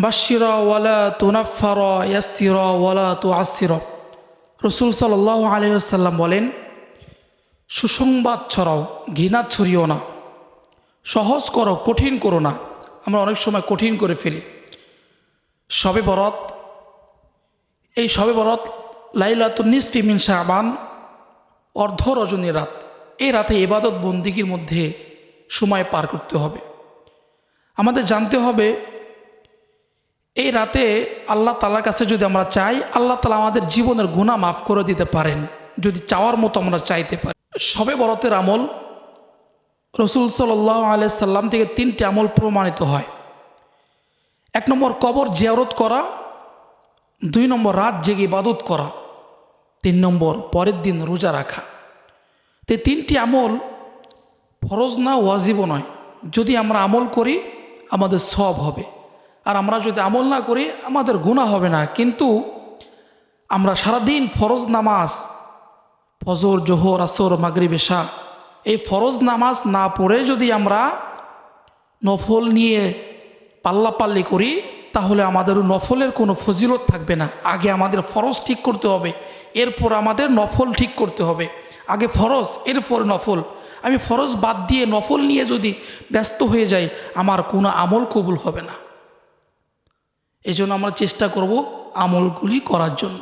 বাশশিরা ওয়ালা তুনাফফারা ইয়াসসিরা ওয়ালা তুআসসিরা। রাসূল সাল্লাল্লাহু আলাইহি ওয়াসাল্লাম বলেন, সুসংবাদ ছড়াও, ঘৃণা ছড়িও না, সহজ করো, কঠিন করো না। আমরা অনেক সময় কঠিন করে ফেলি। শবে বরাত, এই শবে বরাত লাইলাতুন নিসফি মিন শাবান, অর্ধ রজনী রাত। এই রাতে ইবাদত বন্দিগির মধ্যে সময় পার করতে হবে। আমাদের জানতে হবে এই রাতে আল্লাহ তাআলার কাছে যদি আমরা চাই, আল্লাহ তাআলা আমাদের জীবনের গুনাহ মাফ করে দিতে পারেন, যদি চাওয়ার মতো আমরা চাইতে পারি। শবে বরাতের আমল রাসূল সাল্লাল্লাহু আলাইহি সাল্লাম থেকে 3টি আমল প্রমাণিত হয়। 1 নম্বর কবর জিয়ারত করা, 2 নম্বর রাত জেগে ইবাদত করা, 3 নম্বর পরের দিন রোজা রাখা। তো এই 3টি আমল ফরজ না, ওয়াজিবও নয়। যদি আমরা আমল করি আমাদের সওয়াব হবে, আর আমরা যদি আমল না করি আমাদের গুনাহ হবে না। কিন্তু আমরা সারাদিন ফরজ নামাজ, ফজর, জোহর, আসর, মাগরিব, এশা, এই ফরজ নামাজ না পড়ে যদি আমরা নফল নিয়ে পাল্লাপাল্লি করি, তাহলে আমাদের নফলের কোনো ফজিলত থাকবে না। আগে আমাদের ফরজ ঠিক করতে হবে, এরপর আমাদের নফল ঠিক করতে হবে। আগে ফরজ, এরপর নফল। আমি ফরজ বাদ দিয়ে নফল নিয়ে যদি ব্যস্ত হয়ে যাই, আমার কোনো আমল কবুল হবে না। এই জন্য আমরা চেষ্টা করব আমলগুলি করার জন্য।